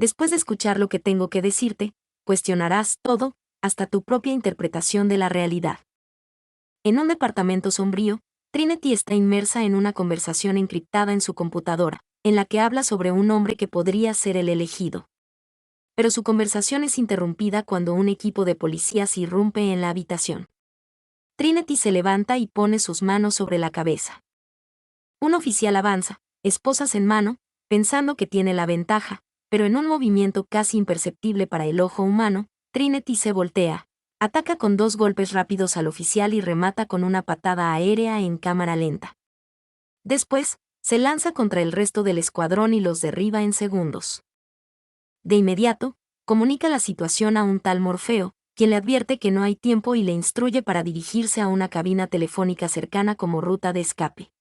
Después de escuchar lo que tengo que decirte, cuestionarás todo, hasta tu propia interpretación de la realidad. En un departamento sombrío, Trinity está inmersa en una conversación encriptada en su computadora, en la que habla sobre un hombre que podría ser el elegido. Pero su conversación es interrumpida cuando un equipo de policías irrumpe en la habitación. Trinity se levanta y pone sus manos sobre la cabeza. Un oficial avanza, esposas en mano, pensando que tiene la ventaja, pero en un movimiento casi imperceptible para el ojo humano, Trinity se voltea, ataca con 2 golpes rápidos al oficial y remata con una patada aérea en cámara lenta. Después, se lanza contra el resto del escuadrón y los derriba en segundos. De inmediato, comunica la situación a un tal Morfeo, quien le advierte que no hay tiempo y le instruye para dirigirse a una cabina telefónica cercana como ruta de escape.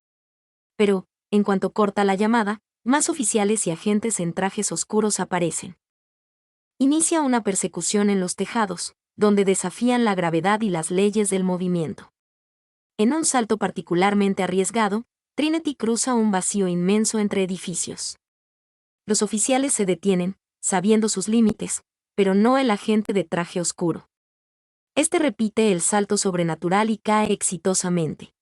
Pero, en cuanto corta la llamada, más oficiales y agentes en trajes oscuros aparecen. Inicia una persecución en los tejados, donde desafían la gravedad y las leyes del movimiento. En un salto particularmente arriesgado, Trinity cruza un vacío inmenso entre edificios. Los oficiales se detienen, sabiendo sus límites, pero no el agente de traje oscuro. Este repite el salto sobrenatural y cae exitosamente.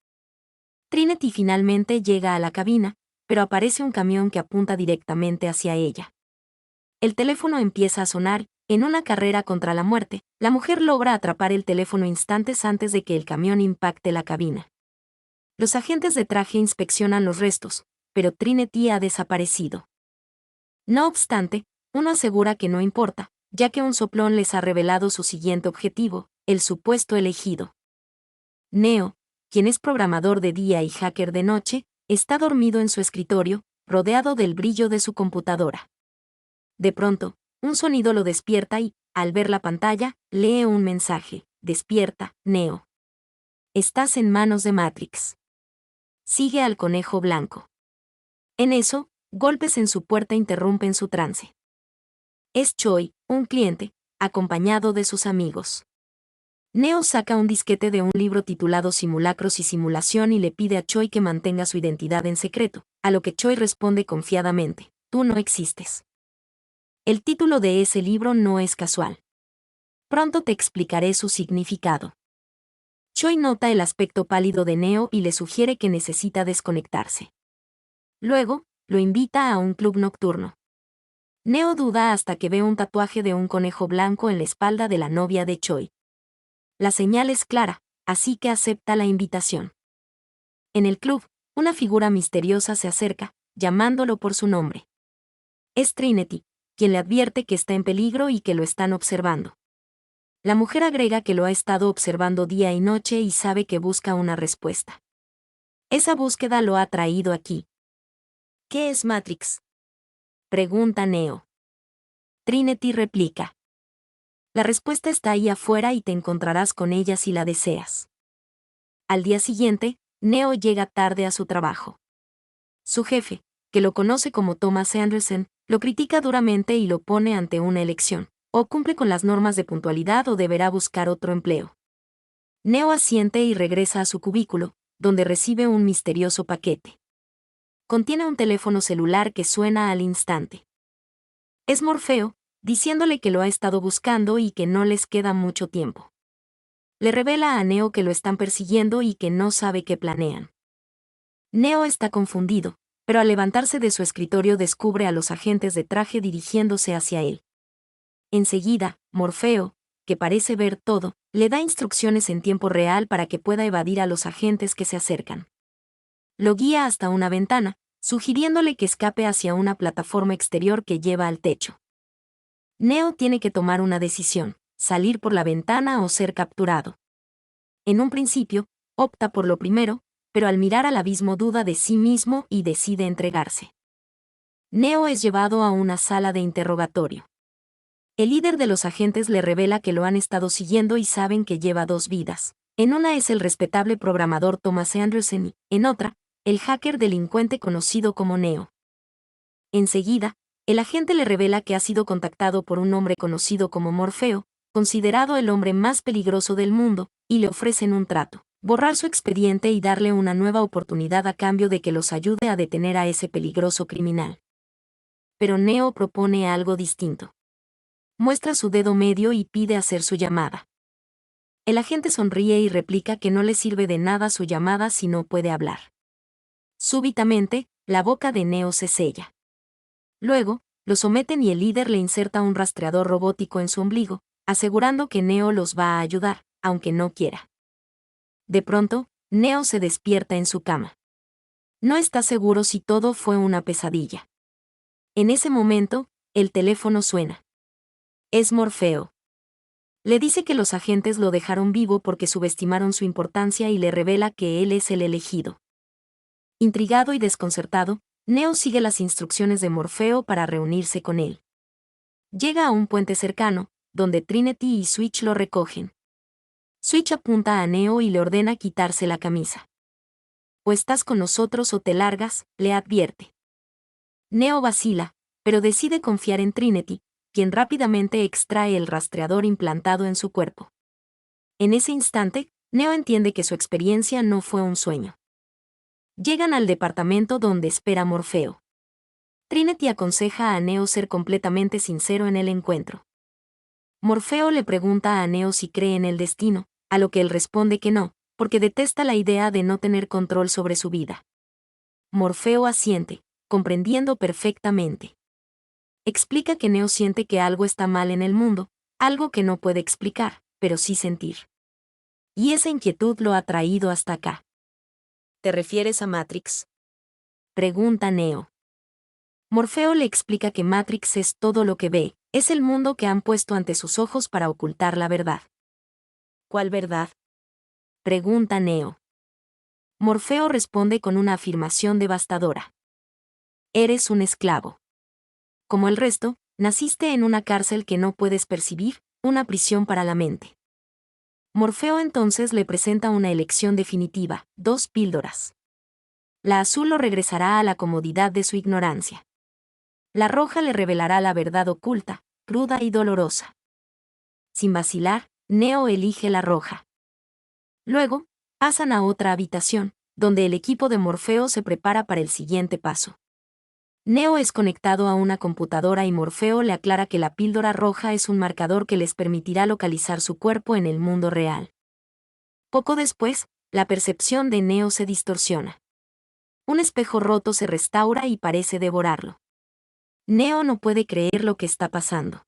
Trinity finalmente llega a la cabina, pero aparece un camión que apunta directamente hacia ella. El teléfono empieza a sonar, en una carrera contra la muerte, la mujer logra atrapar el teléfono instantes antes de que el camión impacte la cabina. Los agentes de traje inspeccionan los restos, pero Trinity ha desaparecido. No obstante, uno asegura que no importa, ya que un soplón les ha revelado su siguiente objetivo, el supuesto elegido. Neo, quien es programador de día y hacker de noche, está dormido en su escritorio, rodeado del brillo de su computadora. De pronto, un sonido lo despierta y, al ver la pantalla, lee un mensaje: "Despierta, Neo. Estás en manos de Matrix. Sigue al conejo blanco". En eso, golpes en su puerta interrumpen su trance. Es Choi, un cliente, acompañado de sus amigos. Neo saca un disquete de un libro titulado Simulacros y Simulación y le pide a Choi que mantenga su identidad en secreto, a lo que Choi responde confiadamente: "Tú no existes". El título de ese libro no es casual. Pronto te explicaré su significado. Choi nota el aspecto pálido de Neo y le sugiere que necesita desconectarse. Luego, lo invita a un club nocturno. Neo duda hasta que ve un tatuaje de un conejo blanco en la espalda de la novia de Choi. La señal es clara, así que acepta la invitación. En el club, una figura misteriosa se acerca, llamándolo por su nombre. Es Trinity, quien le advierte que está en peligro y que lo están observando. La mujer agrega que lo ha estado observando día y noche y sabe que busca una respuesta. Esa búsqueda lo ha traído aquí. ¿Qué es Matrix?, pregunta Neo. Trinity replica: la respuesta está ahí afuera y te encontrarás con ella si la deseas. Al día siguiente, Neo llega tarde a su trabajo. Su jefe, que lo conoce como Thomas Anderson, lo critica duramente y lo pone ante una elección: o cumple con las normas de puntualidad o deberá buscar otro empleo. Neo asiente y regresa a su cubículo, donde recibe un misterioso paquete. Contiene un teléfono celular que suena al instante. Es Morfeo, diciéndole que lo ha estado buscando y que no les queda mucho tiempo. Le revela a Neo que lo están persiguiendo y que no sabe qué planean. Neo está confundido, pero al levantarse de su escritorio descubre a los agentes de traje dirigiéndose hacia él. Enseguida, Morfeo, que parece ver todo, le da instrucciones en tiempo real para que pueda evadir a los agentes que se acercan. Lo guía hasta una ventana, sugiriéndole que escape hacia una plataforma exterior que lleva al techo. Neo tiene que tomar una decisión: salir por la ventana o ser capturado. En un principio, opta por lo primero, pero al mirar al abismo duda de sí mismo y decide entregarse. Neo es llevado a una sala de interrogatorio. El líder de los agentes le revela que lo han estado siguiendo y saben que lleva 2 vidas. En una es el respetable programador Thomas Anderson y, en otra, el hacker delincuente conocido como Neo. Enseguida, el agente le revela que ha sido contactado por un hombre conocido como Morfeo, considerado el hombre más peligroso del mundo, y le ofrecen un trato: borrar su expediente y darle una nueva oportunidad a cambio de que los ayude a detener a ese peligroso criminal. pero Neo propone algo distinto. Muestra su dedo medio y pide hacer su llamada. El agente sonríe y replica que no le sirve de nada su llamada si no puede hablar. Súbitamente, la boca de Neo se sella. Luego, lo someten y el líder le inserta un rastreador robótico en su ombligo, asegurando que Neo los va a ayudar, aunque no quiera. De pronto, Neo se despierta en su cama. No está seguro si todo fue una pesadilla. En ese momento, el teléfono suena. Es Morfeo. Le dice que los agentes lo dejaron vivo porque subestimaron su importancia y le revela que él es el elegido. Intrigado y desconcertado, Neo sigue las instrucciones de Morfeo para reunirse con él. Llega a un puente cercano, donde Trinity y Switch lo recogen. Switch apunta a Neo y le ordena quitarse la camisa. O estás con nosotros o te largas, le advierte. Neo vacila, pero decide confiar en Trinity, quien rápidamente extrae el rastreador implantado en su cuerpo. En ese instante, Neo entiende que su experiencia no fue un sueño. Llegan al departamento donde espera Morfeo. Trinity aconseja a Neo ser completamente sincero en el encuentro. Morfeo le pregunta a Neo si cree en el destino, a lo que él responde que no, porque detesta la idea de no tener control sobre su vida. Morfeo asiente, comprendiendo perfectamente. Explica que Neo siente que algo está mal en el mundo, algo que no puede explicar, pero sí sentir. Y esa inquietud lo ha traído hasta acá. ¿Te refieres a Matrix? Pregunta Neo. Morfeo le explica que Matrix es todo lo que ve, es el mundo que han puesto ante sus ojos para ocultar la verdad. ¿Cuál verdad? Pregunta Neo. Morfeo responde con una afirmación devastadora. Eres un esclavo. Como el resto, naciste en una cárcel que no puedes percibir, una prisión para la mente. Morfeo entonces le presenta una elección definitiva, 2 píldoras. La azul lo regresará a la comodidad de su ignorancia. La roja le revelará la verdad oculta, cruda y dolorosa. Sin vacilar, Neo elige la roja. Luego, pasan a otra habitación, donde el equipo de Morfeo se prepara para el siguiente paso. Neo es conectado a una computadora y Morfeo le aclara que la píldora roja es un marcador que les permitirá localizar su cuerpo en el mundo real. Poco después, la percepción de Neo se distorsiona. Un espejo roto se restaura y parece devorarlo. Neo no puede creer lo que está pasando.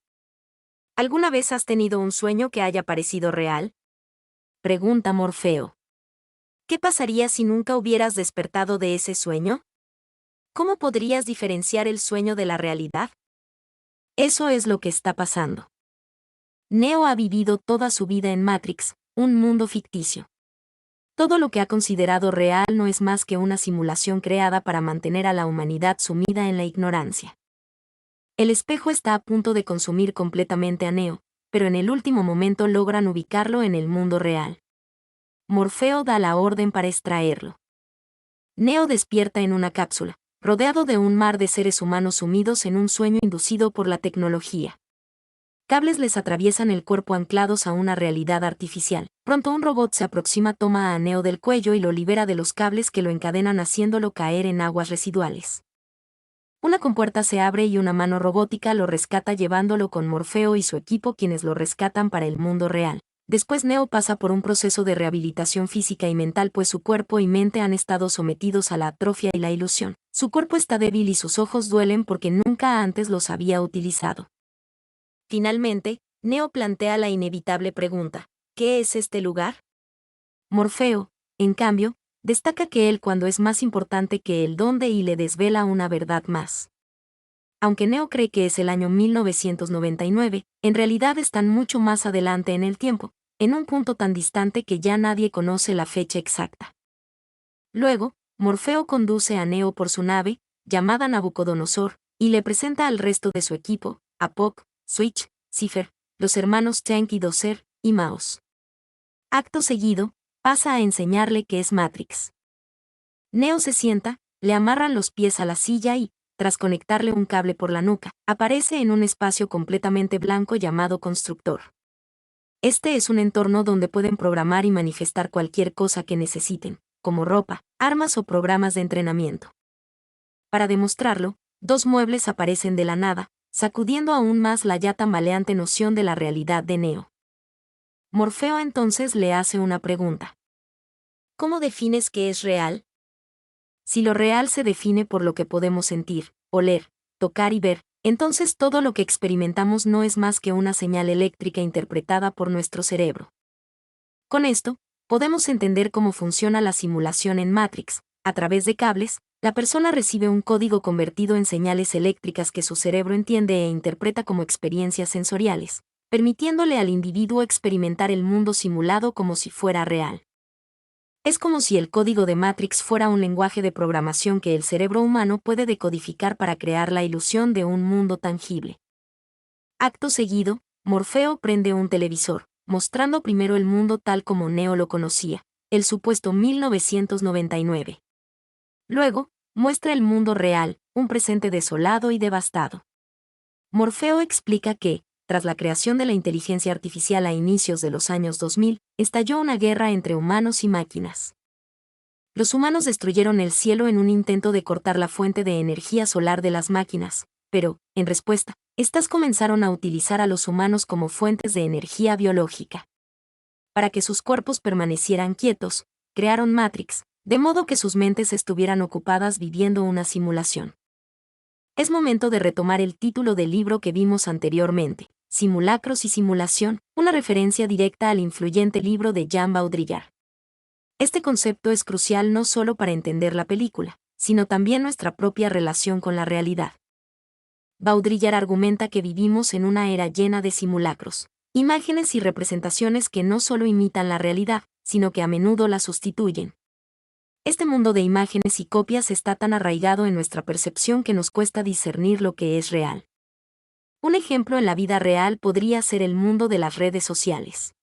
¿Alguna vez has tenido un sueño que haya parecido real? Pregunta Morfeo. ¿Qué pasaría si nunca hubieras despertado de ese sueño? ¿Cómo podrías diferenciar el sueño de la realidad? Eso es lo que está pasando. Neo ha vivido toda su vida en Matrix, un mundo ficticio. Todo lo que ha considerado real no es más que una simulación creada para mantener a la humanidad sumida en la ignorancia. El espejo está a punto de consumir completamente a Neo, pero en el último momento logran ubicarlo en el mundo real. Morfeo da la orden para extraerlo. Neo despierta en una cápsula, rodeado de un mar de seres humanos sumidos en un sueño inducido por la tecnología. Cables les atraviesan el cuerpo anclados a una realidad artificial. Pronto un robot se aproxima, toma a Neo del cuello y lo libera de los cables que lo encadenan haciéndolo caer en aguas residuales. Una compuerta se abre y una mano robótica lo rescata llevándolo con Morfeo y su equipo, quienes lo rescatan para el mundo real. Después Neo pasa por un proceso de rehabilitación física y mental, pues su cuerpo y mente han estado sometidos a la atrofia y la ilusión. Su cuerpo está débil y sus ojos duelen porque nunca antes los había utilizado. Finalmente, Neo plantea la inevitable pregunta: ¿qué es este lugar? Morfeo, en cambio, destaca que él cuando es más importante que el dónde y le desvela una verdad más. Aunque Neo cree que es el año 1999, en realidad están mucho más adelante en el tiempo, en un punto tan distante que ya nadie conoce la fecha exacta. Luego, Morfeo conduce a Neo por su nave, llamada Nabucodonosor, y le presenta al resto de su equipo, a Spock, Switch, Cypher, los hermanos Tank y Dozer, y Maos. Acto seguido, pasa a enseñarle qué es Matrix. Neo se sienta, le amarran los pies a la silla y, tras conectarle un cable por la nuca, aparece en un espacio completamente blanco llamado constructor. Este es un entorno donde pueden programar y manifestar cualquier cosa que necesiten, como ropa, armas o programas de entrenamiento. Para demostrarlo, Dos muebles aparecen de la nada, sacudiendo aún más la ya tambaleante noción de la realidad de Neo. Morfeo entonces le hace una pregunta. ¿Cómo defines qué es real? Si lo real se define por lo que podemos sentir, oler, tocar y ver, entonces todo lo que experimentamos no es más que una señal eléctrica interpretada por nuestro cerebro. Con esto, podemos entender cómo funciona la simulación en Matrix. A través de cables, la persona recibe un código convertido en señales eléctricas que su cerebro entiende e interpreta como experiencias sensoriales, permitiéndole al individuo experimentar el mundo simulado como si fuera real. Es como si el código de Matrix fuera un lenguaje de programación que el cerebro humano puede decodificar para crear la ilusión de un mundo tangible. Acto seguido, Morfeo prende un televisor, mostrando primero el mundo tal como Neo lo conocía, el supuesto 1999. Luego, muestra el mundo real, un presente desolado y devastado. Morfeo explica que, tras la creación de la inteligencia artificial a inicios de los años 2000, estalló una guerra entre humanos y máquinas. Los humanos destruyeron el cielo en un intento de cortar la fuente de energía solar de las máquinas, pero, en respuesta, estas comenzaron a utilizar a los humanos como fuentes de energía biológica. Para que sus cuerpos permanecieran quietos, crearon Matrix, de modo que sus mentes estuvieran ocupadas viviendo una simulación. Es momento de retomar el título del libro que vimos anteriormente, Simulacros y Simulación, una referencia directa al influyente libro de Jean Baudrillard. Este concepto es crucial no solo para entender la película, sino también nuestra propia relación con la realidad. Baudrillard argumenta que vivimos en una era llena de simulacros, imágenes y representaciones que no solo imitan la realidad, sino que a menudo la sustituyen. Este mundo de imágenes y copias está tan arraigado en nuestra percepción que nos cuesta discernir lo que es real. Un ejemplo en la vida real podría ser el mundo de las redes sociales.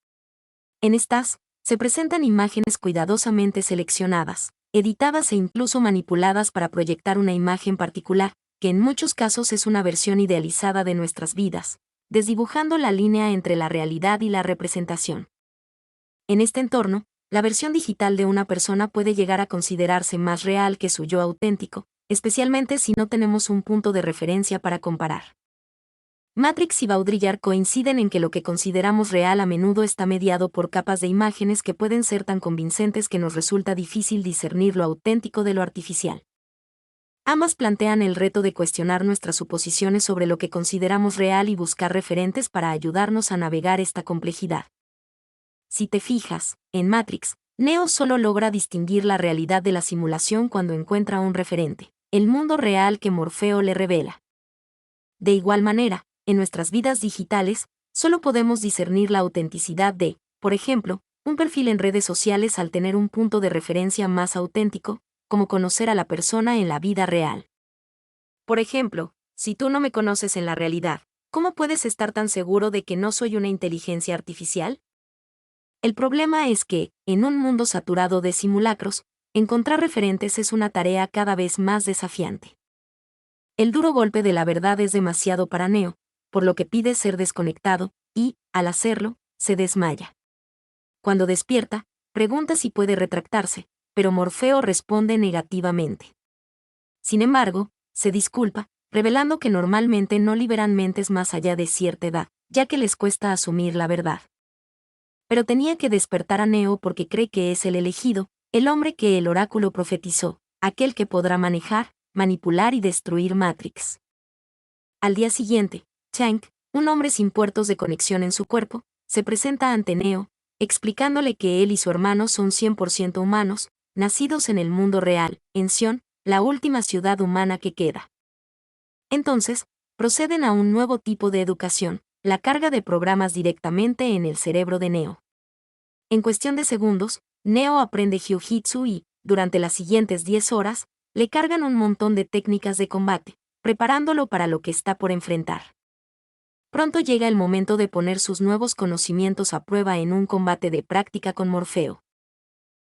En estas, se presentan imágenes cuidadosamente seleccionadas, editadas e incluso manipuladas para proyectar una imagen particular, que en muchos casos es una versión idealizada de nuestras vidas, desdibujando la línea entre la realidad y la representación. En este entorno, la versión digital de una persona puede llegar a considerarse más real que su yo auténtico, especialmente si no tenemos un punto de referencia para comparar. Matrix y Baudrillard coinciden en que lo que consideramos real a menudo está mediado por capas de imágenes que pueden ser tan convincentes que nos resulta difícil discernir lo auténtico de lo artificial. Ambas plantean el reto de cuestionar nuestras suposiciones sobre lo que consideramos real y buscar referentes para ayudarnos a navegar esta complejidad. Si te fijas, en Matrix, Neo solo logra distinguir la realidad de la simulación cuando encuentra un referente, el mundo real que Morfeo le revela. De igual manera, en nuestras vidas digitales, solo podemos discernir la autenticidad de, por ejemplo, un perfil en redes sociales al tener un punto de referencia más auténtico, como conocer a la persona en la vida real. Por ejemplo, si tú no me conoces en la realidad, ¿cómo puedes estar tan seguro de que no soy una inteligencia artificial? El problema es que, en un mundo saturado de simulacros, encontrar referentes es una tarea cada vez más desafiante. El duro golpe de la verdad es demasiado para Neo, por lo que pide ser desconectado, y, al hacerlo, se desmaya. Cuando despierta, pregunta si puede retractarse, pero Morfeo responde negativamente. Sin embargo, se disculpa, revelando que normalmente no liberan mentes más allá de cierta edad, ya que les cuesta asumir la verdad. Pero tenía que despertar a Neo porque cree que es el elegido, el hombre que el oráculo profetizó, aquel que podrá manejar, manipular y destruir Matrix. Al día siguiente, Chang, un hombre sin puertos de conexión en su cuerpo, se presenta ante Neo, explicándole que él y su hermano son 100% humanos, nacidos en el mundo real, en Sion, la última ciudad humana que queda. Entonces, proceden a un nuevo tipo de educación, la carga de programas directamente en el cerebro de Neo. En cuestión de segundos, Neo aprende Jiu-Jitsu y, durante las siguientes 10 horas, le cargan un montón de técnicas de combate, preparándolo para lo que está por enfrentar. Pronto llega el momento de poner sus nuevos conocimientos a prueba en un combate de práctica con Morfeo.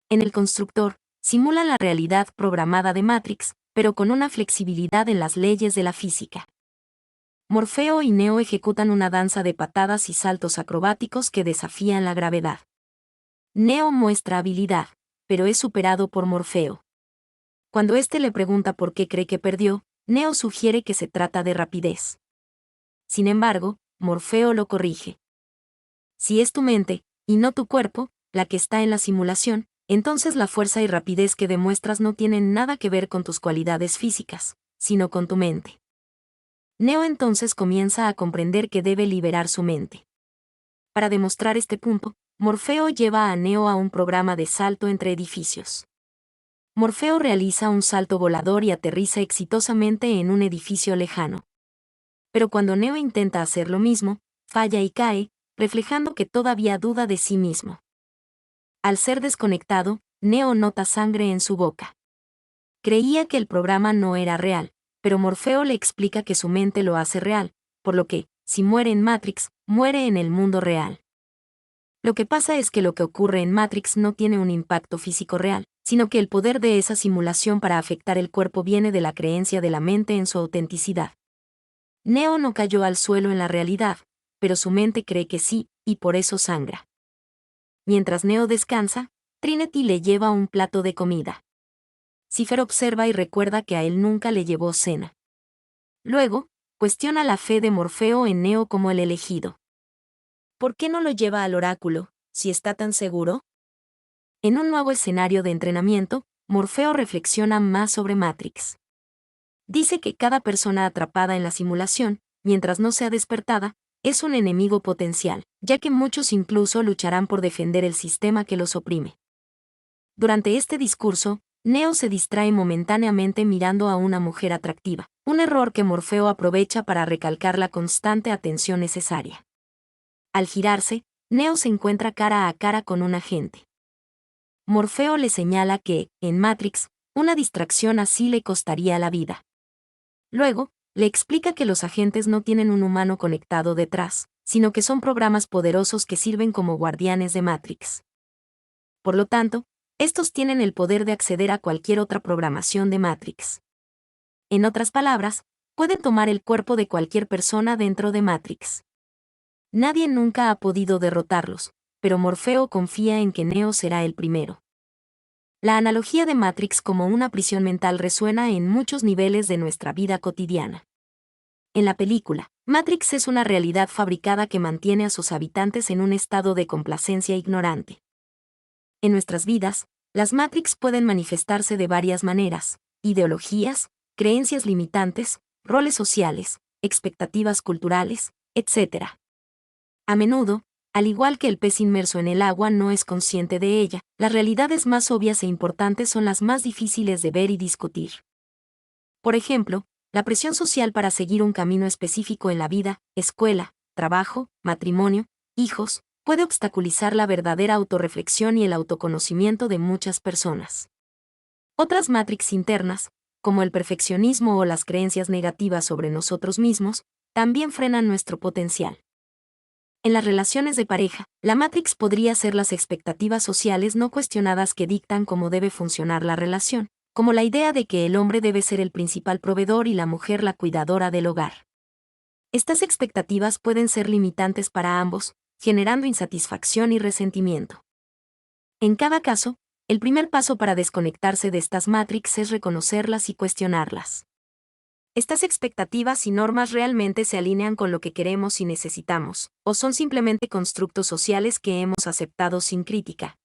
En el constructor, simula la realidad programada de Matrix, pero con una flexibilidad en las leyes de la física. Morfeo y Neo ejecutan una danza de patadas y saltos acrobáticos que desafían la gravedad. Neo muestra habilidad, pero es superado por Morfeo. Cuando éste le pregunta por qué cree que perdió, Neo sugiere que se trata de rapidez. Sin embargo, Morfeo lo corrige. Si es tu mente, y no tu cuerpo, la que está en la simulación, entonces la fuerza y rapidez que demuestras no tienen nada que ver con tus cualidades físicas, sino con tu mente. Neo entonces comienza a comprender que debe liberar su mente. Para demostrar este punto, Morfeo lleva a Neo a un programa de salto entre edificios. Morfeo realiza un salto volador y aterriza exitosamente en un edificio lejano. Pero cuando Neo intenta hacer lo mismo, falla y cae, reflejando que todavía duda de sí mismo. Al ser desconectado, Neo nota sangre en su boca. Creía que el programa no era real, pero Morfeo le explica que su mente lo hace real, por lo que, si muere en Matrix, muere en el mundo real. Lo que pasa es que lo que ocurre en Matrix no tiene un impacto físico real, sino que el poder de esa simulación para afectar el cuerpo viene de la creencia de la mente en su autenticidad. Neo no cayó al suelo en la realidad, pero su mente cree que sí, y por eso sangra. Mientras Neo descansa, Trinity le lleva un plato de comida. Cypher observa y recuerda que a él nunca le llevó cena. Luego, cuestiona la fe de Morfeo en Neo como el elegido. ¿Por qué no lo lleva al oráculo, si está tan seguro? En un nuevo escenario de entrenamiento, Morfeo reflexiona más sobre Matrix. Dice que cada persona atrapada en la simulación, mientras no sea despertada, es un enemigo potencial, ya que muchos incluso lucharán por defender el sistema que los oprime. Durante este discurso, Neo se distrae momentáneamente mirando a una mujer atractiva, un error que Morfeo aprovecha para recalcar la constante atención necesaria. Al girarse, Neo se encuentra cara a cara con un agente. Morfeo le señala que, en Matrix, una distracción así le costaría la vida. Luego, le explica que los agentes no tienen un humano conectado detrás, sino que son programas poderosos que sirven como guardianes de Matrix. Por lo tanto, estos tienen el poder de acceder a cualquier otra programación de Matrix. En otras palabras, pueden tomar el cuerpo de cualquier persona dentro de Matrix. Nadie nunca ha podido derrotarlos, pero Morfeo confía en que Neo será el primero. La analogía de Matrix como una prisión mental resuena en muchos niveles de nuestra vida cotidiana. En la película, Matrix es una realidad fabricada que mantiene a sus habitantes en un estado de complacencia ignorante. En nuestras vidas, las Matrix pueden manifestarse de varias maneras: ideologías, creencias limitantes, roles sociales, expectativas culturales, etc. A menudo, al igual que el pez inmerso en el agua no es consciente de ella, las realidades más obvias e importantes son las más difíciles de ver y discutir. Por ejemplo, la presión social para seguir un camino específico en la vida, escuela, trabajo, matrimonio, hijos, puede obstaculizar la verdadera autorreflexión y el autoconocimiento de muchas personas. Otras Matrix internas, como el perfeccionismo o las creencias negativas sobre nosotros mismos, también frenan nuestro potencial. En las relaciones de pareja, la Matrix podría ser las expectativas sociales no cuestionadas que dictan cómo debe funcionar la relación, como la idea de que el hombre debe ser el principal proveedor y la mujer la cuidadora del hogar. Estas expectativas pueden ser limitantes para ambos, generando insatisfacción y resentimiento. En cada caso, el primer paso para desconectarse de estas Matrix es reconocerlas y cuestionarlas. ¿Estas expectativas y normas realmente se alinean con lo que queremos y necesitamos, o son simplemente constructos sociales que hemos aceptado sin crítica?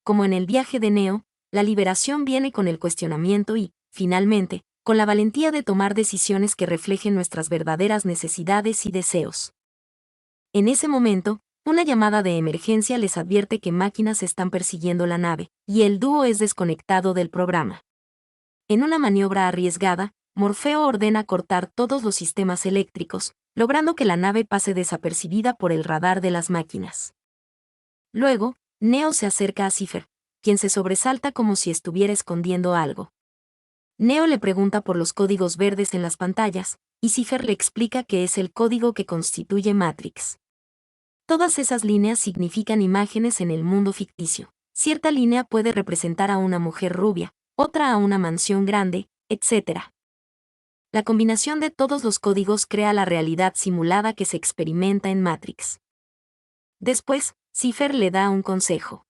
Como en el viaje de Neo, la liberación viene con el cuestionamiento y, finalmente, con la valentía de tomar decisiones que reflejen nuestras verdaderas necesidades y deseos. En ese momento, una llamada de emergencia les advierte que máquinas están persiguiendo la nave, y el dúo es desconectado del programa. En una maniobra arriesgada, Morfeo ordena cortar todos los sistemas eléctricos, logrando que la nave pase desapercibida por el radar de las máquinas. Luego, Neo se acerca a Cypher, quien se sobresalta como si estuviera escondiendo algo. Neo le pregunta por los códigos verdes en las pantallas, y Cypher le explica que es el código que constituye Matrix. Todas esas líneas significan imágenes en el mundo ficticio. Cierta línea puede representar a una mujer rubia, otra a una mansión grande, etc. La combinación de todos los códigos crea la realidad simulada que se experimenta en Matrix. Después, Cypher le da un consejo.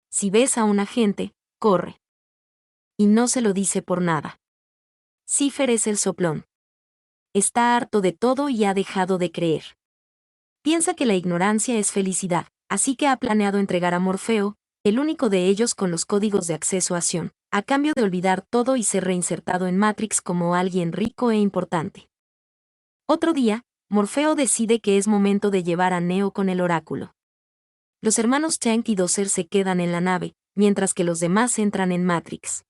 Si ves a un agente, corre. Y no se lo dice por nada. Cipher es el soplón. Está harto de todo y ha dejado de creer. Piensa que la ignorancia es felicidad, así que ha planeado entregar a Morfeo, el único de ellos con los códigos de acceso a Sion, a cambio de olvidar todo y ser reinsertado en Matrix como alguien rico e importante. Otro día, Morfeo decide que es momento de llevar a Neo con el oráculo. Los hermanos Chang y Dozer se quedan en la nave, mientras que los demás entran en Matrix.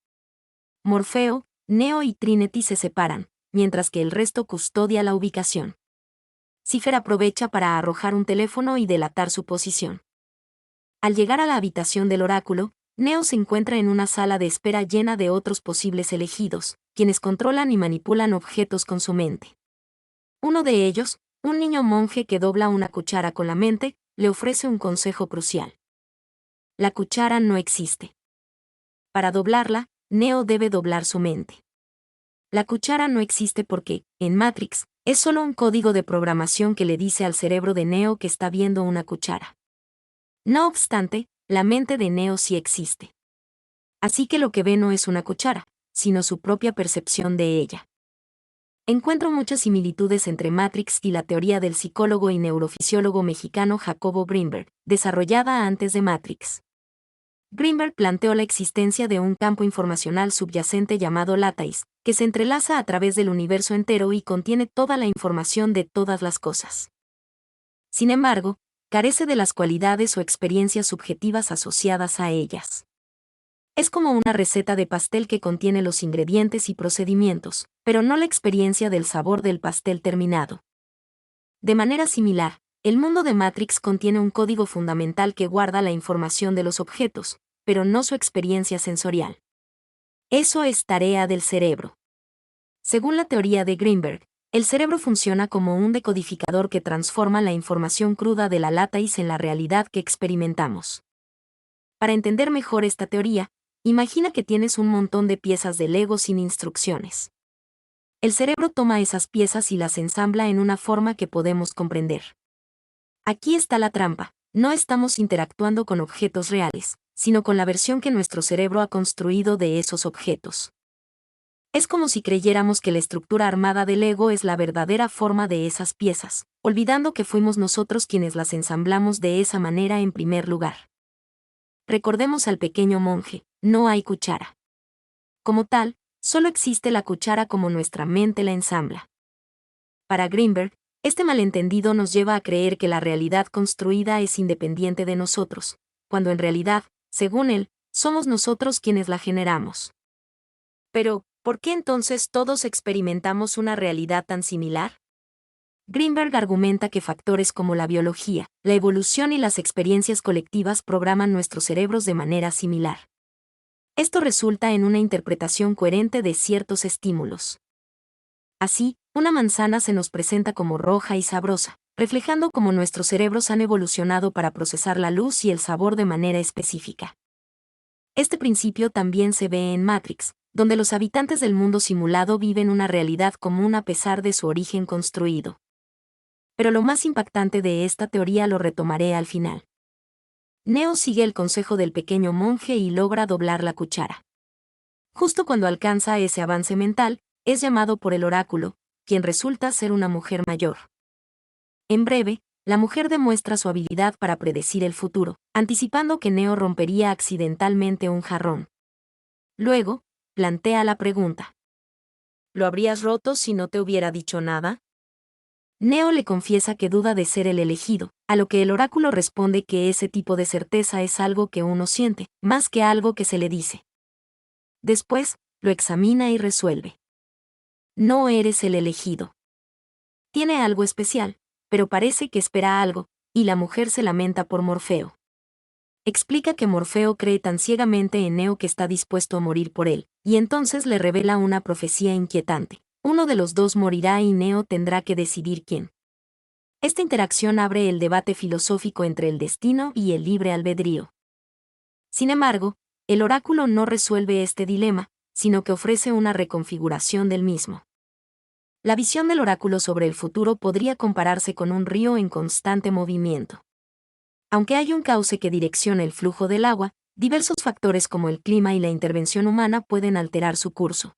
Morfeo, Neo y Trinity se separan, mientras que el resto custodia la ubicación. Cipher aprovecha para arrojar un teléfono y delatar su posición. Al llegar a la habitación del oráculo, Neo se encuentra en una sala de espera llena de otros posibles elegidos, quienes controlan y manipulan objetos con su mente. Uno de ellos, un niño monje que dobla una cuchara con la mente, le ofrece un consejo crucial. La cuchara no existe. Para doblarla, Neo debe doblar su mente. La cuchara no existe porque, en Matrix, es solo un código de programación que le dice al cerebro de Neo que está viendo una cuchara. No obstante, la mente de Neo sí existe. Así que lo que ve no es una cuchara, sino su propia percepción de ella. Encuentro muchas similitudes entre Matrix y la teoría del psicólogo y neurofisiólogo mexicano Jacobo Grinberg, desarrollada antes de Matrix. Grinberg planteó la existencia de un campo informacional subyacente llamado Lattice, que se entrelaza a través del universo entero y contiene toda la información de todas las cosas. Sin embargo, carece de las cualidades o experiencias subjetivas asociadas a ellas. Es como una receta de pastel que contiene los ingredientes y procedimientos, pero no la experiencia del sabor del pastel terminado. De manera similar, el mundo de Matrix contiene un código fundamental que guarda la información de los objetos, pero no su experiencia sensorial. Eso es tarea del cerebro. Según la teoría de Grinberg, el cerebro funciona como un decodificador que transforma la información cruda de la lattice en la realidad que experimentamos. Para entender mejor esta teoría, imagina que tienes un montón de piezas de Lego sin instrucciones. El cerebro toma esas piezas y las ensambla en una forma que podemos comprender. Aquí está la trampa: no estamos interactuando con objetos reales, sino con la versión que nuestro cerebro ha construido de esos objetos. Es como si creyéramos que la estructura armada del Lego es la verdadera forma de esas piezas, olvidando que fuimos nosotros quienes las ensamblamos de esa manera en primer lugar. Recordemos al pequeño monje: no hay cuchara. Como tal, solo existe la cuchara como nuestra mente la ensambla. Para Grinberg, este malentendido nos lleva a creer que la realidad construida es independiente de nosotros, cuando en realidad, según él, somos nosotros quienes la generamos. Pero, ¿por qué entonces todos experimentamos una realidad tan similar? Grinberg argumenta que factores como la biología, la evolución y las experiencias colectivas programan nuestros cerebros de manera similar. Esto resulta en una interpretación coherente de ciertos estímulos. Así, una manzana se nos presenta como roja y sabrosa, reflejando cómo nuestros cerebros han evolucionado para procesar la luz y el sabor de manera específica. Este principio también se ve en Matrix, donde los habitantes del mundo simulado viven una realidad común a pesar de su origen construido. Pero lo más impactante de esta teoría lo retomaré al final. Neo sigue el consejo del pequeño monje y logra doblar la cuchara. Justo cuando alcanza ese avance mental, es llamado por el oráculo, quien resulta ser una mujer mayor. En breve, la mujer demuestra su habilidad para predecir el futuro, anticipando que Neo rompería accidentalmente un jarrón. Luego, plantea la pregunta: ¿lo habrías roto si no te hubiera dicho nada? Neo le confiesa que duda de ser el elegido, a lo que el oráculo responde que ese tipo de certeza es algo que uno siente, más que algo que se le dice. Después, lo examina y resuelve. No eres el elegido. Tiene algo especial, pero parece que espera algo, y la mujer se lamenta por Morfeo. Explica que Morfeo cree tan ciegamente en Neo que está dispuesto a morir por él, y entonces le revela una profecía inquietante: uno de los dos morirá y Neo tendrá que decidir quién. Esta interacción abre el debate filosófico entre el destino y el libre albedrío. Sin embargo, el oráculo no resuelve este dilema, sino que ofrece una reconfiguración del mismo. La visión del oráculo sobre el futuro podría compararse con un río en constante movimiento. Aunque hay un cauce que direcciona el flujo del agua, diversos factores como el clima y la intervención humana pueden alterar su curso.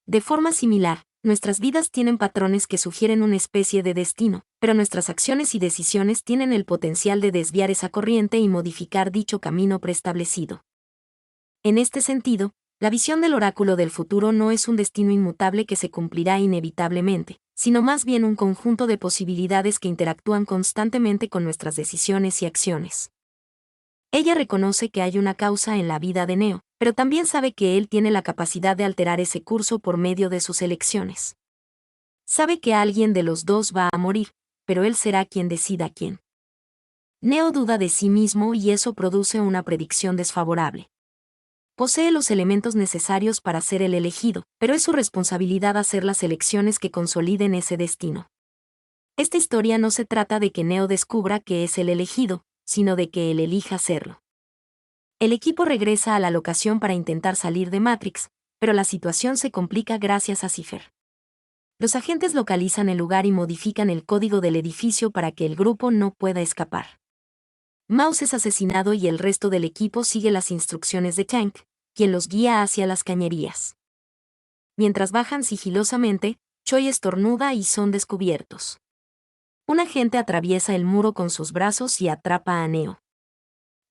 De forma similar, nuestras vidas tienen patrones que sugieren una especie de destino, pero nuestras acciones y decisiones tienen el potencial de desviar esa corriente y modificar dicho camino preestablecido. En este sentido, la visión del oráculo del futuro no es un destino inmutable que se cumplirá inevitablemente, sino más bien un conjunto de posibilidades que interactúan constantemente con nuestras decisiones y acciones. Ella reconoce que hay una causa en la vida de Neo, pero también sabe que él tiene la capacidad de alterar ese curso por medio de sus elecciones. Sabe que alguien de los dos va a morir, pero él será quien decida quién. Neo duda de sí mismo y eso produce una predicción desfavorable. Posee los elementos necesarios para ser el elegido, pero es su responsabilidad hacer las elecciones que consoliden ese destino. Esta historia no se trata de que Neo descubra que es el elegido, sino de que él elija serlo. El equipo regresa a la locación para intentar salir de Matrix, pero la situación se complica gracias a Cypher. Los agentes localizan el lugar y modifican el código del edificio para que el grupo no pueda escapar. Mouse es asesinado y el resto del equipo sigue las instrucciones de Tank, quien los guía hacia las cañerías. Mientras bajan sigilosamente, Choi estornuda y son descubiertos. Un agente atraviesa el muro con sus brazos y atrapa a Neo.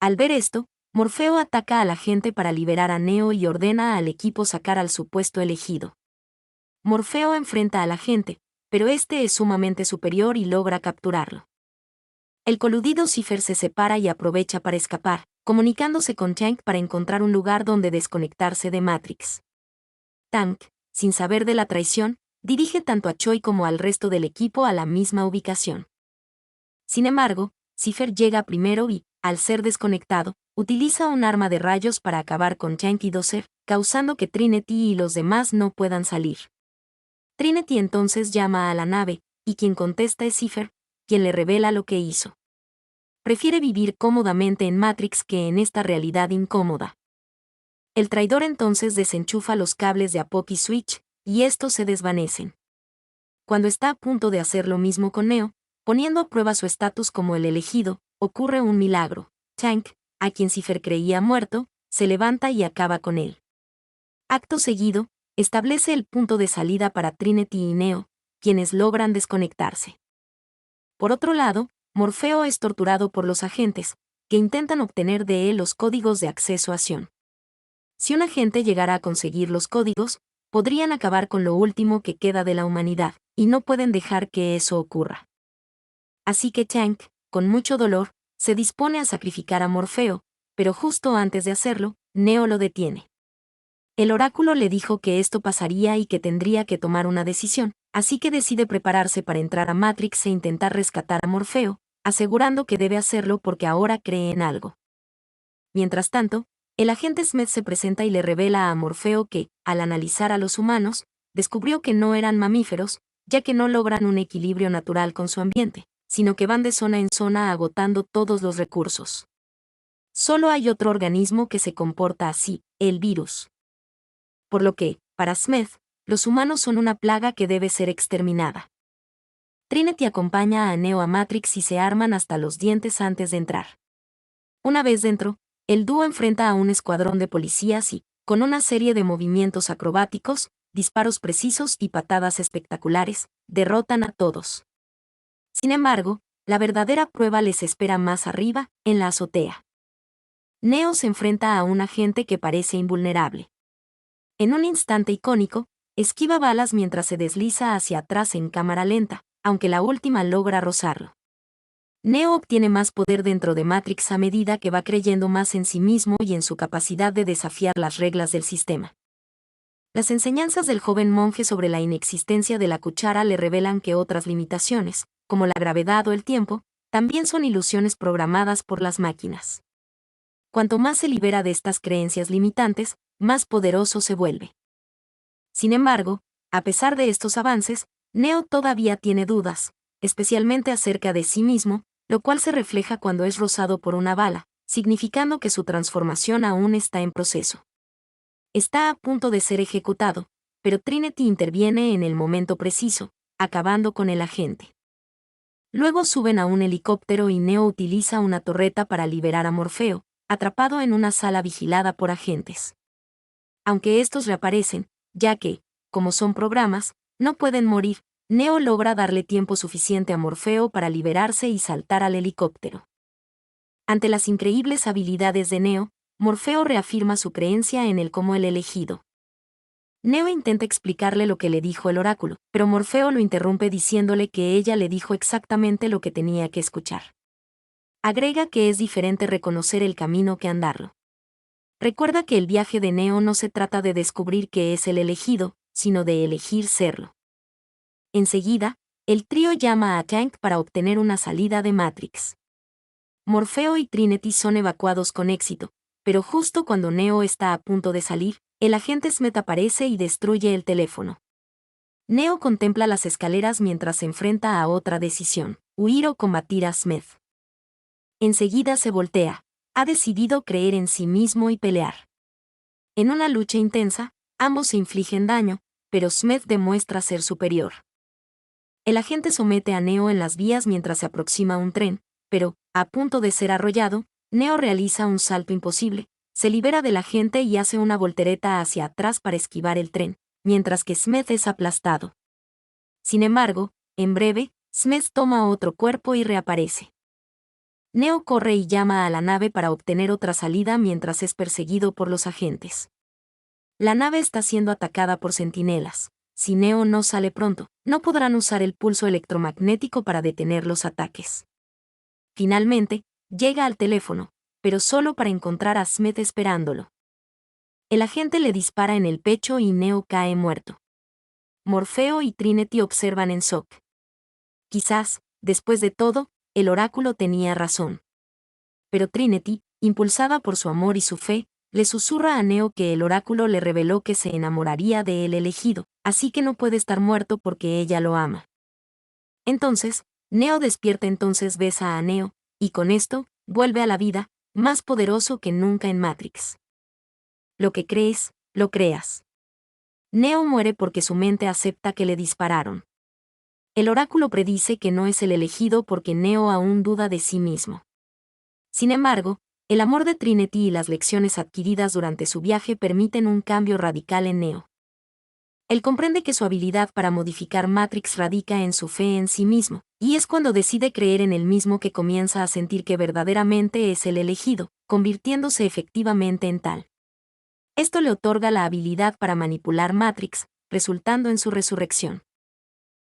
Al ver esto, Morfeo ataca al agente para liberar a Neo y ordena al equipo sacar al supuesto elegido. Morfeo enfrenta al agente, pero este es sumamente superior y logra capturarlo. El coludido Cypher se separa y aprovecha para escapar, comunicándose con Tank para encontrar un lugar donde desconectarse de Matrix. Tank, sin saber de la traición, dirige tanto a Choi como al resto del equipo a la misma ubicación. Sin embargo, Cypher llega primero y, al ser desconectado, utiliza un arma de rayos para acabar con Tank y Dozer, causando que Trinity y los demás no puedan salir. Trinity entonces llama a la nave, y quien contesta es Cypher, quien le revela lo que hizo. Prefiere vivir cómodamente en Matrix que en esta realidad incómoda. El traidor entonces desenchufa los cables de Apoc y Switch, y estos se desvanecen. Cuando está a punto de hacer lo mismo con Neo, poniendo a prueba su estatus como el elegido, ocurre un milagro. Tank, a quien Cypher creía muerto, se levanta y acaba con él. Acto seguido, establece el punto de salida para Trinity y Neo, quienes logran desconectarse. Por otro lado, Morfeo es torturado por los agentes, que intentan obtener de él los códigos de acceso a Sion. Si un agente llegara a conseguir los códigos, podrían acabar con lo último que queda de la humanidad, y no pueden dejar que eso ocurra. Así que Tank, con mucho dolor, se dispone a sacrificar a Morfeo, pero justo antes de hacerlo, Neo lo detiene. El oráculo le dijo que esto pasaría y que tendría que tomar una decisión, así que decide prepararse para entrar a Matrix e intentar rescatar a Morfeo, asegurando que debe hacerlo porque ahora cree en algo. Mientras tanto, el agente Smith se presenta y le revela a Morfeo que, al analizar a los humanos, descubrió que no eran mamíferos, ya que no logran un equilibrio natural con su ambiente, sino que van de zona en zona agotando todos los recursos. Solo hay otro organismo que se comporta así, el virus. Por lo que, para Smith, los humanos son una plaga que debe ser exterminada. Trinity acompaña a Neo a Matrix y se arman hasta los dientes antes de entrar. Una vez dentro, el dúo enfrenta a un escuadrón de policías y, con una serie de movimientos acrobáticos, disparos precisos y patadas espectaculares, derrotan a todos. Sin embargo, la verdadera prueba les espera más arriba, en la azotea. Neo se enfrenta a un agente que parece invulnerable. En un instante icónico, esquiva balas mientras se desliza hacia atrás en cámara lenta, aunque la última logra rozarlo. Neo obtiene más poder dentro de Matrix a medida que va creyendo más en sí mismo y en su capacidad de desafiar las reglas del sistema. Las enseñanzas del joven monje sobre la inexistencia de la cuchara le revelan que otras limitaciones, como la gravedad o el tiempo, también son ilusiones programadas por las máquinas. Cuanto más se libera de estas creencias limitantes, más poderoso se vuelve. Sin embargo, a pesar de estos avances, Neo todavía tiene dudas, especialmente acerca de sí mismo, lo cual se refleja cuando es rozado por una bala, significando que su transformación aún está en proceso. Está a punto de ser ejecutado, pero Trinity interviene en el momento preciso, acabando con el agente. Luego suben a un helicóptero y Neo utiliza una torreta para liberar a Morfeo, atrapado en una sala vigilada por agentes. Aunque estos reaparecen, ya que, como son programas, no pueden morir. Neo logra darle tiempo suficiente a Morfeo para liberarse y saltar al helicóptero. Ante las increíbles habilidades de Neo, Morfeo reafirma su creencia en él como el elegido. Neo intenta explicarle lo que le dijo el oráculo, pero Morfeo lo interrumpe diciéndole que ella le dijo exactamente lo que tenía que escuchar. Agrega que es diferente reconocer el camino que andarlo. Recuerda que el viaje de Neo no se trata de descubrir que es el elegido, sino de elegir serlo. Enseguida, el trío llama a Kang para obtener una salida de Matrix. Morfeo y Trinity son evacuados con éxito, pero justo cuando Neo está a punto de salir, el agente Smith aparece y destruye el teléfono. Neo contempla las escaleras mientras se enfrenta a otra decisión: huir o combatir a Smith. Enseguida se voltea. Ha decidido creer en sí mismo y pelear. En una lucha intensa, ambos se infligen daño, pero Smith demuestra ser superior. El agente somete a Neo en las vías mientras se aproxima un tren, pero, a punto de ser arrollado, Neo realiza un salto imposible, se libera del agente y hace una voltereta hacia atrás para esquivar el tren, mientras que Smith es aplastado. Sin embargo, en breve, Smith toma otro cuerpo y reaparece. Neo corre y llama a la nave para obtener otra salida mientras es perseguido por los agentes. La nave está siendo atacada por centinelas. Si Neo no sale pronto, no podrán usar el pulso electromagnético para detener los ataques. Finalmente, llega al teléfono, pero solo para encontrar a Smith esperándolo. El agente le dispara en el pecho y Neo cae muerto. Morfeo y Trinity observan en shock. Quizás, después de todo, el oráculo tenía razón. Pero Trinity, impulsada por su amor y su fe, le susurra a Neo que el oráculo le reveló que se enamoraría de el elegido, así que no puede estar muerto porque ella lo ama. Entonces, Neo despierta, entonces besa a Neo, y con esto, vuelve a la vida, más poderoso que nunca en Matrix. Lo que crees, lo creas. Neo muere porque su mente acepta que le dispararon. El oráculo predice que no es el elegido porque Neo aún duda de sí mismo. Sin embargo, el amor de Trinity y las lecciones adquiridas durante su viaje permiten un cambio radical en Neo. Él comprende que su habilidad para modificar Matrix radica en su fe en sí mismo, y es cuando decide creer en él mismo que comienza a sentir que verdaderamente es el elegido, convirtiéndose efectivamente en tal. Esto le otorga la habilidad para manipular Matrix, resultando en su resurrección.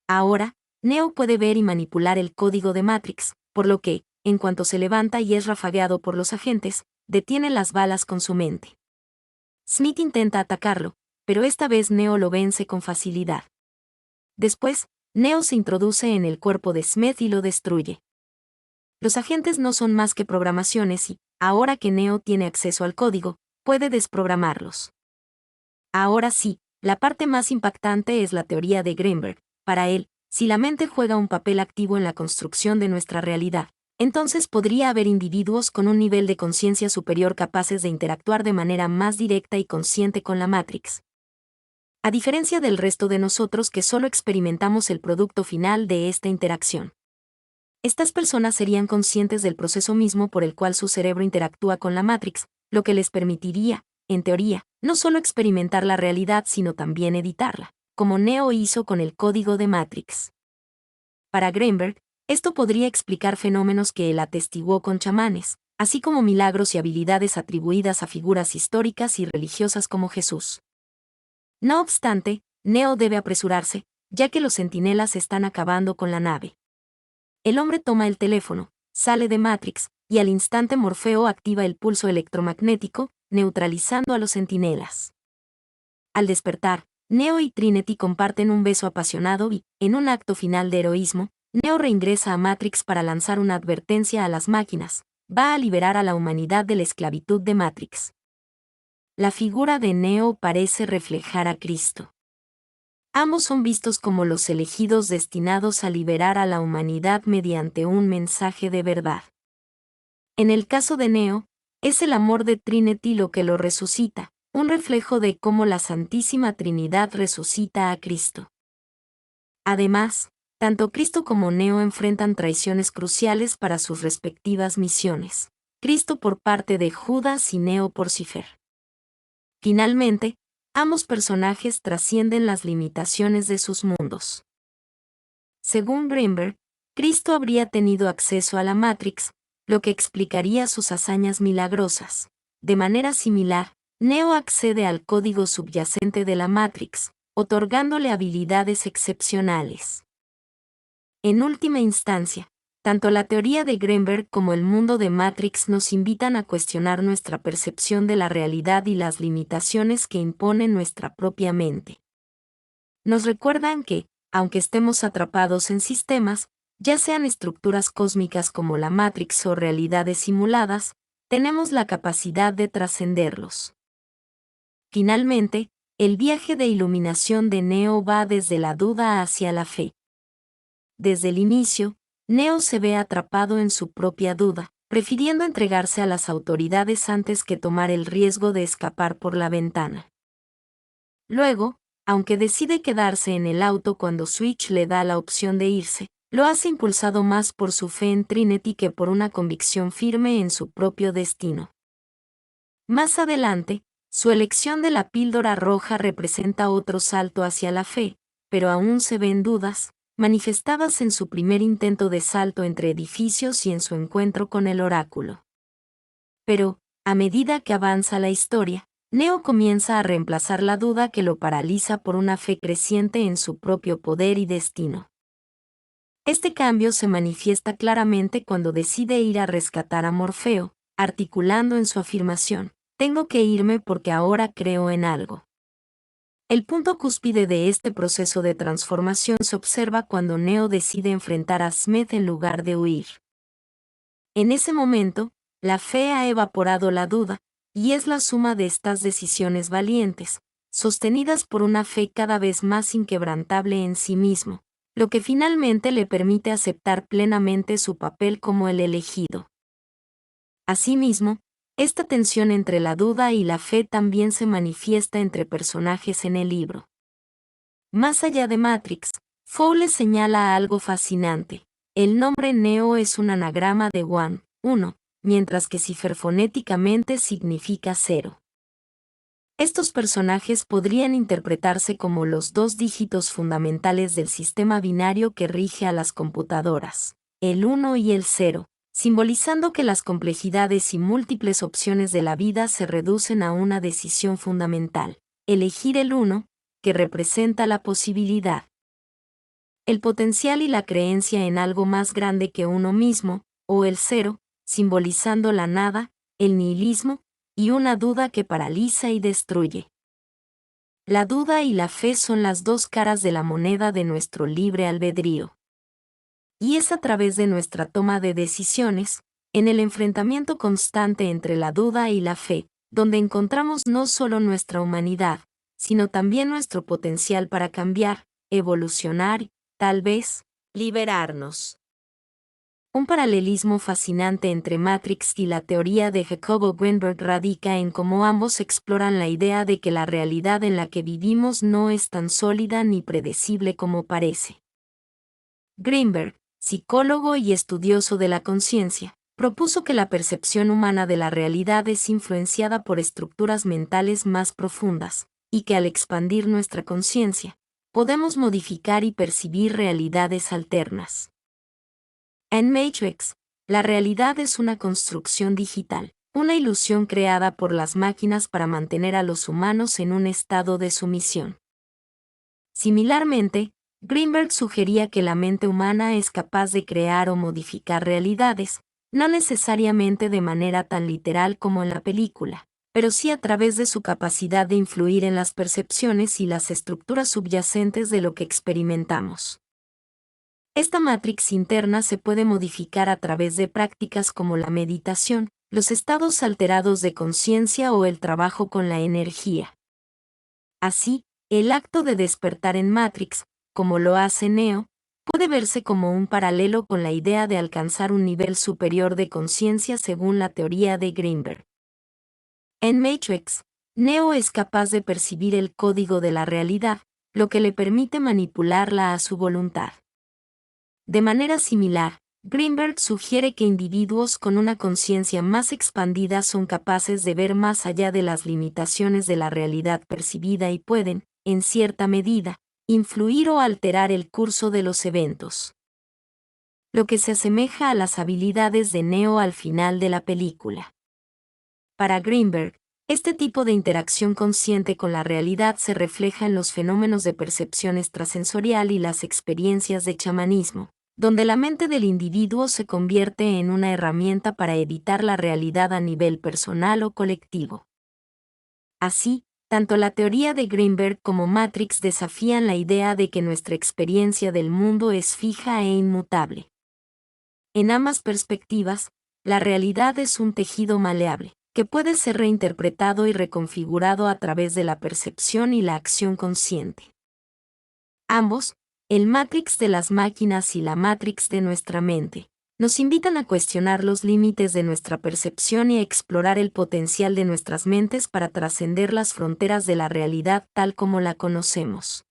Ahora, Neo puede ver y manipular el código de Matrix, por lo que, en cuanto se levanta y es rafagueado por los agentes, detiene las balas con su mente. Smith intenta atacarlo, pero esta vez Neo lo vence con facilidad. Después, Neo se introduce en el cuerpo de Smith y lo destruye. Los agentes no son más que programaciones y, ahora que Neo tiene acceso al código, puede desprogramarlos. Ahora sí, la parte más impactante es la teoría de Greenberg. Para él, si la mente juega un papel activo en la construcción de nuestra realidad, entonces podría haber individuos con un nivel de conciencia superior capaces de interactuar de manera más directa y consciente con la Matrix. A diferencia del resto de nosotros que solo experimentamos el producto final de esta interacción. Estas personas serían conscientes del proceso mismo por el cual su cerebro interactúa con la Matrix, lo que les permitiría, en teoría, no solo experimentar la realidad sino también editarla, como Neo hizo con el código de Matrix. Para Greenberg, esto podría explicar fenómenos que él atestiguó con chamanes, así como milagros y habilidades atribuidas a figuras históricas y religiosas como Jesús. No obstante, Neo debe apresurarse, ya que los centinelas están acabando con la nave. El hombre toma el teléfono, sale de Matrix, y al instante Morfeo activa el pulso electromagnético, neutralizando a los centinelas. Al despertar, Neo y Trinity comparten un beso apasionado y, en un acto final de heroísmo, Neo reingresa a Matrix para lanzar una advertencia a las máquinas: va a liberar a la humanidad de la esclavitud de Matrix. La figura de Neo parece reflejar a Cristo. Ambos son vistos como los elegidos destinados a liberar a la humanidad mediante un mensaje de verdad. En el caso de Neo, es el amor de Trinity lo que lo resucita, un reflejo de cómo la Santísima Trinidad resucita a Cristo. Además, tanto Cristo como Neo enfrentan traiciones cruciales para sus respectivas misiones. Cristo por parte de Judas y Neo por Cifer. Finalmente, Ambos personajes trascienden las limitaciones de sus mundos. Según Greenberg, Cristo habría tenido acceso a la Matrix, lo que explicaría sus hazañas milagrosas. De manera similar, Neo accede al código subyacente de la Matrix, otorgándole habilidades excepcionales. En última instancia, tanto la teoría de Greenberg como el mundo de Matrix nos invitan a cuestionar nuestra percepción de la realidad y las limitaciones que impone nuestra propia mente. Nos recuerdan que, aunque estemos atrapados en sistemas, ya sean estructuras cósmicas como la Matrix o realidades simuladas, tenemos la capacidad de trascenderlos. Finalmente, el viaje de iluminación de Neo va desde la duda hacia la fe. Desde el inicio, Neo se ve atrapado en su propia duda, prefiriendo entregarse a las autoridades antes que tomar el riesgo de escapar por la ventana. Luego, aunque decide quedarse en el auto cuando Switch le da la opción de irse, lo hace impulsado más por su fe en Trinity que por una convicción firme en su propio destino. Más adelante, su elección de la píldora roja representa otro salto hacia la fe, pero aún se ven dudas, manifestadas en su primer intento de salto entre edificios y en su encuentro con el oráculo. Pero, a medida que avanza la historia, Neo comienza a reemplazar la duda que lo paraliza por una fe creciente en su propio poder y destino. Este cambio se manifiesta claramente cuando decide ir a rescatar a Morfeo, articulando en su afirmación: «Tengo que irme porque ahora creo en algo». El punto cúspide de este proceso de transformación se observa cuando Neo decide enfrentar a Smith en lugar de huir. En ese momento, la fe ha evaporado la duda, y es la suma de estas decisiones valientes, sostenidas por una fe cada vez más inquebrantable en sí mismo, lo que finalmente le permite aceptar plenamente su papel como el elegido. Asimismo, esta tensión entre la duda y la fe también se manifiesta entre personajes en el libro. Más allá de Matrix, Fowler señala algo fascinante. El nombre Neo es un anagrama de One, 1, mientras que ciferfonéticamente significa 0. Estos personajes podrían interpretarse como los dos dígitos fundamentales del sistema binario que rige a las computadoras, el 1 y el 0, simbolizando que las complejidades y múltiples opciones de la vida se reducen a una decisión fundamental: elegir el 1, que representa la posibilidad, el potencial y la creencia en algo más grande que uno mismo, o el 0, simbolizando la nada, el nihilismo, y una duda que paraliza y destruye. La duda y la fe son las dos caras de la moneda de nuestro libre albedrío. Y es a través de nuestra toma de decisiones, en el enfrentamiento constante entre la duda y la fe, donde encontramos no solo nuestra humanidad, sino también nuestro potencial para cambiar, evolucionar y, tal vez, liberarnos. Un paralelismo fascinante entre Matrix y la teoría de Jacobo Greenberg radica en cómo ambos exploran la idea de que la realidad en la que vivimos no es tan sólida ni predecible como parece. Greenberg, psicólogo y estudioso de la conciencia, propuso que la percepción humana de la realidad es influenciada por estructuras mentales más profundas, y que al expandir nuestra conciencia, podemos modificar y percibir realidades alternas. En Matrix, la realidad es una construcción digital, una ilusión creada por las máquinas para mantener a los humanos en un estado de sumisión. Similarmente, Greenberg sugería que la mente humana es capaz de crear o modificar realidades, no necesariamente de manera tan literal como en la película, pero sí a través de su capacidad de influir en las percepciones y las estructuras subyacentes de lo que experimentamos. Esta matrix interna se puede modificar a través de prácticas como la meditación, los estados alterados de conciencia o el trabajo con la energía. Así, el acto de despertar en Matrix, como lo hace Neo, puede verse como un paralelo con la idea de alcanzar un nivel superior de conciencia según la teoría de Greenberg. En Matrix, Neo es capaz de percibir el código de la realidad, lo que le permite manipularla a su voluntad. De manera similar, Greenberg sugiere que individuos con una conciencia más expandida son capaces de ver más allá de las limitaciones de la realidad percibida y pueden, en cierta medida, influir o alterar el curso de los eventos. Lo que se asemeja a las habilidades de Neo al final de la película. Para Greenberg, este tipo de interacción consciente con la realidad se refleja en los fenómenos de percepción extrasensorial y las experiencias de chamanismo, donde la mente del individuo se convierte en una herramienta para editar la realidad a nivel personal o colectivo. Así, tanto la teoría de Greenberg como Matrix desafían la idea de que nuestra experiencia del mundo es fija e inmutable. En ambas perspectivas, la realidad es un tejido maleable, que puede ser reinterpretado y reconfigurado a través de la percepción y la acción consciente. Ambos, el Matrix de las máquinas y la Matrix de nuestra mente, nos invitan a cuestionar los límites de nuestra percepción y a explorar el potencial de nuestras mentes para trascender las fronteras de la realidad tal como la conocemos.